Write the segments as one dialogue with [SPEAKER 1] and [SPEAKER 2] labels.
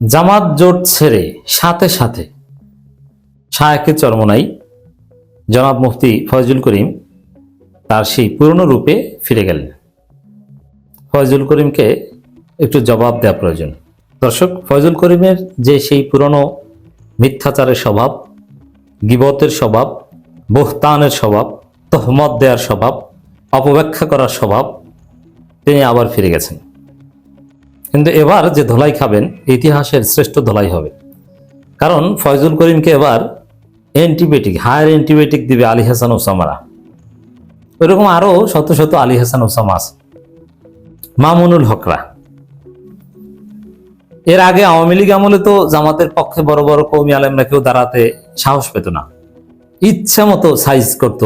[SPEAKER 1] জামাত জোট ছেড়ে সাথে সাথে শায়েখে চরমোনাই জনাব মুফতি ফয়জুল করিম তার সেই পুরনো রূপে ফিরে গেলেন। ফয়জুল করিমকে একটু জবাব দেওয়া প্রয়োজন। দর্শক, ফয়জুল করিমের যে সেই পুরনো মিথ্যাচারের স্বভাব, গীবতের স্বভাব, বহতানের স্বভাব, তহমত দেওয়ার স্বভাব, অপব্যাখ্যা করার স্বভাব, তিনি আবার ফিরে গেছেন। কিন্তু এবার যে ধোলাই খাবেন, ইতিহাসের শ্রেষ্ঠ ধোলাই হবে। কারণ ফয়জুল করিমকে এবার অ্যান্টিবায়োটিক, হায়ার অ্যান্টিবায়োটিক দিবে আলী হাসান ওসামারা। ওইরকম আরো শত শত আলী হাসান ওসামা আছে, মামুনুল হকরা। এর আগে আওয়ামী লীগ আমলে তো জামাতের পক্ষে বড় বড় কওমি আলেমরা কেউ দাঁড়াতে সাহস পেত না, ইচ্ছা মতো সাইজ করত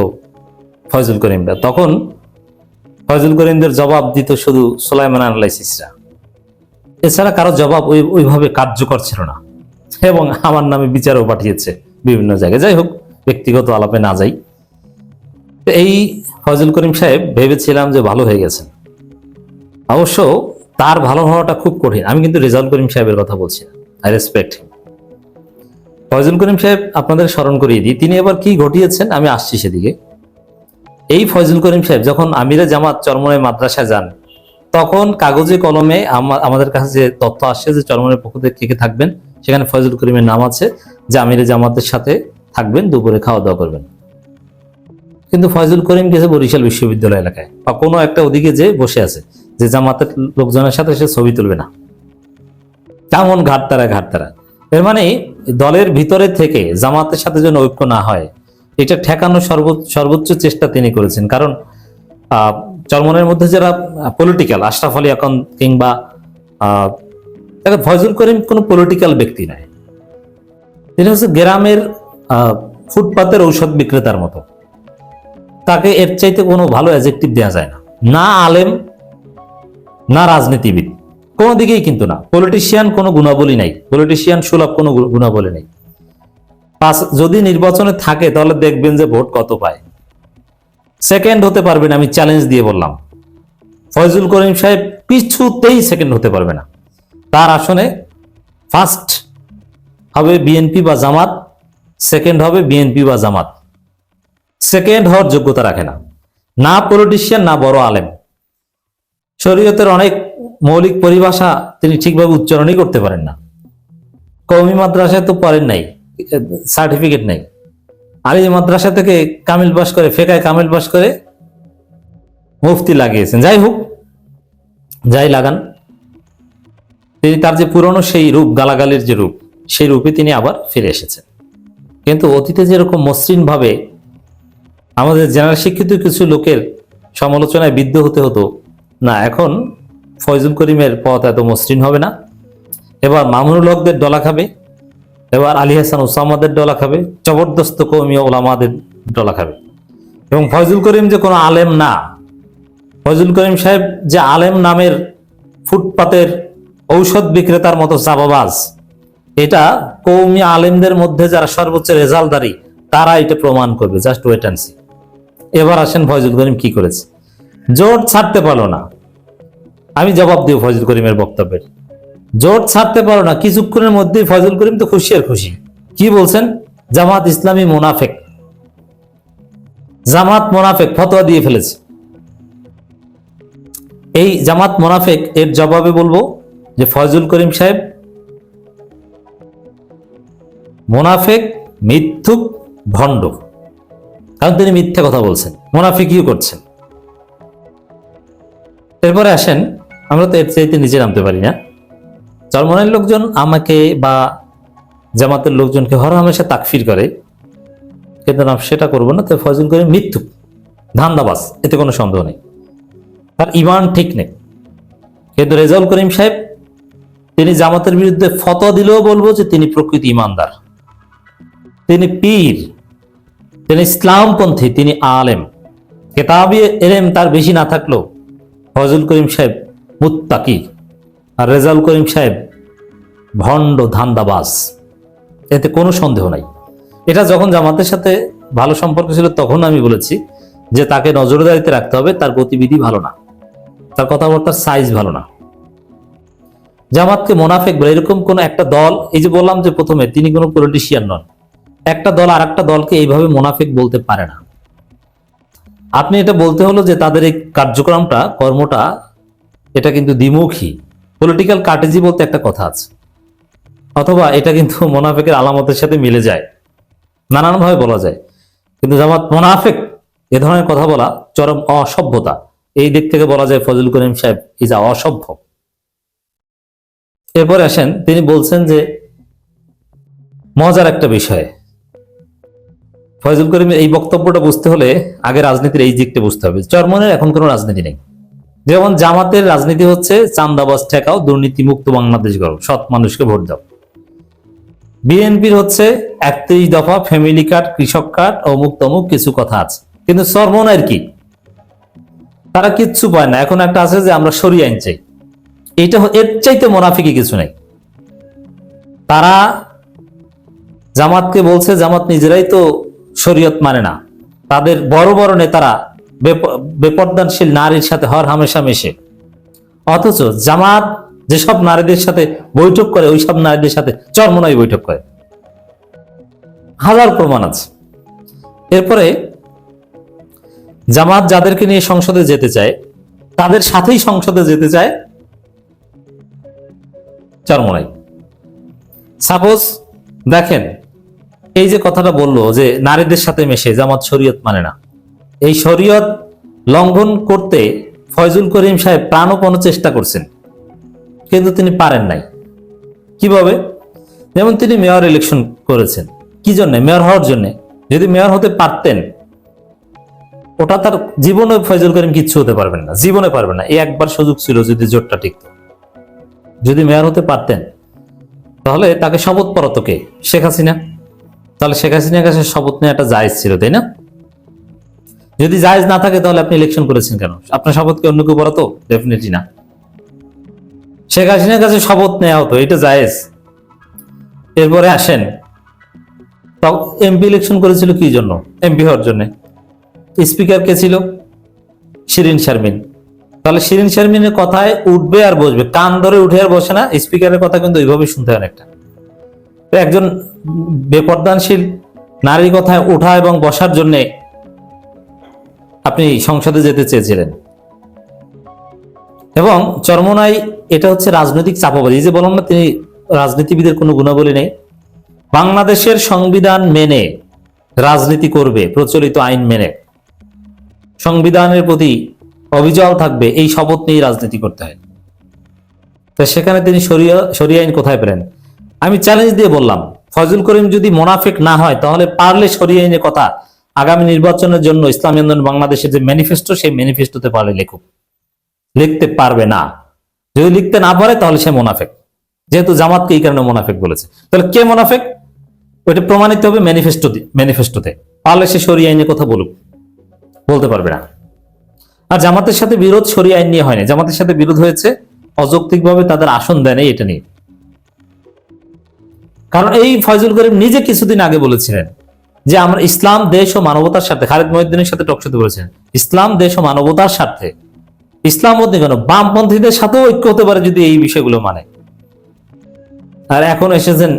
[SPEAKER 1] ফয়জুল করিমরা। তখন ফয়জুল করিমদের জবাব দিত শুধু সুলাইমান অ্যানালাইসিসরা, এছাড়া কারো জবাব ওইভাবে কার্যকর ছিল না। এবং আমার নামে বিচারও পাঠিয়েছে বিভিন্ন জায়গায়। যাই হোক, ব্যক্তিগত আলাপে না যাই। এই ফয়জুল করিম সাহেব ভেবেছিলাম যে ভালো হয়ে গেছেন। অবশ্য তার ভালো হওয়াটা খুব কঠিন। আমি কিন্তু রেজাউল করিম সাহেবের কথা বলছি না, আই রেসপেক্ট হিম। ফয়জুল করিম সাহেব আপনাদের স্মরণ করিয়ে দিই, তিনি এবার কি ঘটিয়েছেন, আমি আসছি সেদিকে। এই ফয়জুল করিম সাহেব যখন আমিরে জামাত চরমোনাই মাদ্রাসায় যান, তখন কাগজে কলমে আমাদের কাছে যে তথ্য আসছে যে চরমোনাইয়ের পক্ষ থেকে কে কে থাকবেন, সেখানে ফয়জুল করিমের নাম আছে যে আমিরে জামাতের সাথে থাকবেন, দুপুরে খাওয়া দাওয়া করবেন। কিন্তু ফয়জুল করিম গেছে বরিশাল বিশ্ববিদ্যালয় এলাকায় বা কোনো একটা ওদিকে যে বসে আছে, যে জামাতের লোকজনের সাথে সে ছবি তুলবে না। কেমন ঘাটতারা ঘাটতারা! এর মানে দলের ভিতরে থেকে জামাতের সাথে যেন ঐক্য না হয়, এটা ঠেকানোর সর্বোচ্চ চেষ্টা তিনি করেছেন। কারণ চরমনের মধ্যে যারা পলিটিক্যাল, আশরাফ আলী আকন কিংবা ফয়জুল করিম কোনো পলিটিক্যাল ব্যক্তি নয়, তিনি হচ্ছে গ্রামের ফুটপাতের ঔষধ বিক্রেতার মতো। তাকে এর চাইতে কোনো ভালো অ্যাডজেক্টিভ দেওয়া যায় না। না আলেম, না রাজনীতিবিদ, কোনো দিকেই কিন্তু না। পলিটিশিয়ান কোনো গুণাবলী নাই, পলিটিশিয়ান সুলভ কোনো গুণাবলী নেই। যদি নির্বাচনে থাকে তাহলে দেখবেন যে ভোট কত পায়, সেকেন্ড হতে পারবে না। আমি চ্যালেঞ্জ দিয়ে বললাম, ফয়জুল করিম সাহেব কিছুতেই সেকেন্ড হতে পারবে না। তার আসনে ফার্স্ট হবে বিএনপি বা জামাত, সেকেন্ড হবে বিএনপি বা জামাত। সেকেন্ড হওয়ার যোগ্যতা রাখে না, না পলিটিশিয়ান, না বড় আলেম। শরীয়তের অনেক মৌলিক পরিভাষা তিনি ঠিকভাবে উচ্চারণই করতে পারেন না। কওমি মাদ্রাসায় তো পড়েন নাই, সার্টিফিকেট নেই। আলী মাদ্রাসা থেকে কামিল পাস করে, ফেকায় কামিল পাস করে মুফতি লাগিয়েছেন। যাই হোক, যাই লাগান, তিনি তার যে পুরনো সেই রূপ, গালাগালির যে রূপ, সেই রূপে তিনি আবার ফিরে এসেছেন। কিন্তু অতীতে যেরকম মসৃণ ভাবে আমাদের জেনারেল শিক্ষিত কিছু লোকের সমালোচনায় বিদ্ধ হতে হতো না, এখন ফয়জুল করিমের পথ এত মসৃণ হবে না। এবার মামুনুল হকদের ডলা খাবে, এবার আলী হাসান ওসামাদের ডলা খাবে, জবরদস্ত কওমি ওলামাদের ডলা খাবে। এবং ফয়জুল করিম যে কোনো আলেম না, ফয়জুল করিম সাহেব যে আলেম নামের ফুটপাতের ঔষধ বিক্রেতার মতো চাপাবাজ, এটা কওমি আলেমদের মধ্যে যারা সর্বোচ্চ রেজাল্টদারি, তারা এটা প্রমাণ করবে। Just wait and see. এবার আসেন ফয়জুল করিম কি করেছে। জোট ছাড়তে পারলো না, আমি জবাব দিব ফয়জুল করিমের বক্তব্যের। জোট ছাড়তে পারো না, কিছুক্ষণের মধ্যেই ফয়জুল করিম তো খুশি আর খুশি। কি বলছেন? জামাত ইসলামী মোনাফেক, জামাত মোনাফেক, ফতোয়া দিয়ে ফেলেছে। এই জামাত মোনাফেক এর জবাবে বলবো যে ফয়জুল করিম সাহেব মোনাফেক, মিথ্যুক, ভণ্ড। কারণ তিনি মিথ্যা কথা বলছেন, মোনাফিকিও করছেন। এরপরে আসেন, আমরা তো এর চাইতে নিচে নামতে পারি না। চরমোনাইয়ের লোকজন আমাকে বা জামাতের লোকজনকে হরহামেশা তাকফির করে, কিন্তু না, সেটা করবো না। তো ফয়জুল করিম মিথ্যুক, ধান্দাবাজ, এতে কোনো সন্দেহ নেই, তার ইমান ঠিক নেই। কিন্তু রেজাউল করিম সাহেব, তিনি জামাতের বিরুদ্ধে ফতোয়া দিলেও বলবো যে তিনি প্রকৃত ইমানদার, তিনি পীর, তিনি ইসলামপন্থী, তিনি আলেম। কেতাবি এলেম তার বেশি না থাকলেও ফয়জুল করিম সাহেব মুত্তাকি, আর রেজাউল করিম সাহেব ভণ্ড, ধান্দাবাজ, এতে কোনো সন্দেহ নাই। এটা যখন জামাতের সাথে ভালো সম্পর্ক ছিল তখন আমি বলেছি যে তাকে নজরদারিতে রাখতে হবে, তার গতিবিধি ভালো না, তার কথাবার্তার সাইজ ভালো না। জামাতকে মোনাফেক বলে এরকম কোন একটা দল, এই যে বললাম যে প্রথমে তিনি কোনো পলিটিশিয়ান নন, একটা দল আর একটা দলকে এইভাবে মোনাফেক বলতে পারে না। আপনি এটা বলতে হলো যে তাদের এই কার্যক্রমটা, কর্মটা, এটা কিন্তু দ্বিমুখী, পলিটিক্যাল কার্টেজি বলতে একটা কথা আছে, অথবা এটা কিন্তু মোনাফেকের আলামতের সাথে মিলে যায়, নানানভাবে বলা যায়। কিন্তু জামাত মোনাফেক এ ধরনের কথা বলা চরম অসভ্যতা। এই দিক থেকে বলা যায় ফজল করিম সাহেব ইজ অসভ্য। এরপরে আসেন, তিনি বলছেন যে মজার একটা বিষয়, ফজল করিমের এই বক্তব্যটা বুঝতে হলে আগে রাজনীতির এই দিকটা বুঝতে হবে। চরমনের এখন কোনো রাজনীতি নেই। যেমন জামাতের রাজনীতি হচ্ছে চান্দাবাজ ঠেকাও, দুর্নীতি মুক্ত বাংলাদেশ গড়ো, সৎ মানুষকে ভোট দাও। বিএনপির হচ্ছে 31 দফা, ফ্যামিলি কার্ড, কৃষক কার্ড, অমুক তমুক কিছু কথা আছে। কিন্তু চরমনের কি, তারা কিচ্ছু পায় না। এখন একটা আছে যে আমরা সরিয়ে আইন চাই, এটা এর চাইতে মুনাফিকি কিছু নাই। তারা জামাতকে বলছে জামাত নিজেরাই তো শরীয়ত মানে না, তাদের বড় বড় নেতারা বেপর্দানশীল নারীর সাথে হর হামেশা মেশে, অথচ জামাত যেসব নারীদের সাথে বৈঠক করে ওইসব নারীদের সাথে চরমনাই বৈঠক করে, হাজার প্রমাণ আছে। এরপরে জামাত যাদেরকে নিয়ে সংসদে যেতে চায় তাদের সাথেই সংসদে যেতে চায় চরমনাই। সাপোজ দেখেন, এই যে কথাটা বললো যে নারীদের সাথে মেশে জামাত শরীয়ত মানে না, এই শরীয়ত লঙ্ঘন করতে ফয়জুল করিম সাহেব প্রাণপণ চেষ্টা করছেন, কিন্তু তিনি পারেন নাই। কিভাবে? যেমন তিনি মেয়র ইলেকশন করেছেন, কি জন্য? মেয়র হওয়ার জন্য। যদি মেয়র হতে পারতেন, ওটা তার জীবনে ফয়জুল করিম কিচ্ছু হতে পারবেন না, জীবনে পারবেন না। এই একবার সুযোগ ছিল যদি জোটটা টিকত। যদি মেয়র হতে পারতেন তাহলে তাকে শপথ পড়াতো কে? শেখ হাসিনা। তাহলে শেখ হাসিনার কাছে শপথ নেওয়াটা জায়েজ ছিল, তাই না? যদি জায়েজ না থাকে তাহলে আপনি ইলেকশন করেছেন কেন? আপনার শপথকে অন্য কেউ পড়াতো? ডেফিনেটলি না। শেখ হাসিনার কাছে শপথ নেওয়া হতো, এটা জায়েজ। এরপরে আসেন, এমপি ইলেকশন করেছিল কি জন্য? এমপি হওয়ার জন্য। স্পিকার কে ছিল? শিরিন শারমিন। তাহলে শিরিন শারমিনের কথায় উঠবে আর বসবে, কান ধরে উঠে আর বসে না। স্পিকারের কথা কিন্তু ওইভাবে শুনতে হয় অনেকটা। একজন বেপর্দানশীল নারীর কথায় ওঠা এবং বসার জন্য আপনি সংসদে যেতে চেয়েছিলেন। এবং চরমনাই এটা হচ্ছে রাজনৈতিক চাপাবাজি। যে বললাম না, তিনি রাজনীতিবিদের কোনো গুণাবলী নেই। বাংলাদেশের সংবিধান মেনে রাজনীতি করবে, প্রচলিত আইন মেনে, সংবিধানের প্রতি অবিচল থাকবে, এই শপথ নিয়ে রাজনীতি করতে হয়। তো সেখানে তিনি শরিয়া আইন কোথায় পেলেন? আমি চ্যালেঞ্জ দিয়ে বললাম, ফজল করিম যদি মোনাফিক না হয় তাহলে পারলে শরিয়া আইনের কথা আগামী নির্বাচনের জন্য ইসলামী আন্দোলন বাংলাদেশের যে ম্যানিফেস্টো, সেই ম্যানিফেস্টোতে পারলে লেখুক। লিখতে পারবে না। যদি লিখতে না পারে তাহলে সে মোনাফেক, যেহেতু জামাতকে এই কারণে মোনাফেক বলেছে। তাহলে কে মোনাফেক ওইটা প্রমাণিত হবে ম্যানিফেস্টোতে। পারলে সে শরিয়া আইনের কথা বলুক, বলতে পারবে না। আর জামাতের সাথে বিরোধ শরিয়া আইন নিয়ে হয়নি, জামাতের সাথে বিরোধ হয়েছে অযৌক্তিকভাবে তাদের আসন দেয় এটা নিয়ে। কারণ এই ফয়জুল করিম নিজে কিছুদিন আগে বলেছিলেন যে আমরা ইসলাম, দেশ ও মানবতার স্বার্থে, খালেদ মহিউদ্দিনের সাথে টকশোতে বলেছেন ইসলাম, দেশ ও মানবতার স্বার্থে, ইসলাম মধ্যে কেন বামপন্থীদের সাথেও ঐক্য হতে পারে যদি এই বিষয়গুলো মানে। আর এখন এসেছেন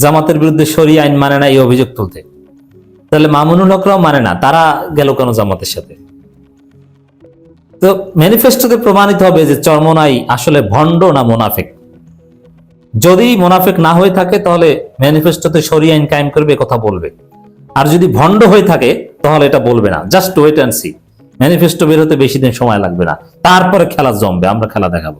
[SPEAKER 1] জামাতের বিরুদ্ধে শরিয়া আইন মানে না এই অভিযোগ তুলতে। তাহলে মামুনুল হকরাও মানে না, তারা গেল কেন জামাতের সাথে? তো ম্যানিফেস্টোতে প্রমাণিত হবে যে চরমনাই আসলে ভণ্ড না মোনাফেক। যদি মোনাফেক না হয়ে থাকে তাহলে ম্যানিফেস্টোতে শরিয়া আইন কায়েম করবে কথা বলবে, আর যদি ভণ্ড হয়ে থাকে তাহলে এটা বলবে না। Just wait and see. Manifesto বের হতে বেশি দিন সময় লাগবে না, তারপরে খেলা জমবে, আমরা খেলা দেখাবো।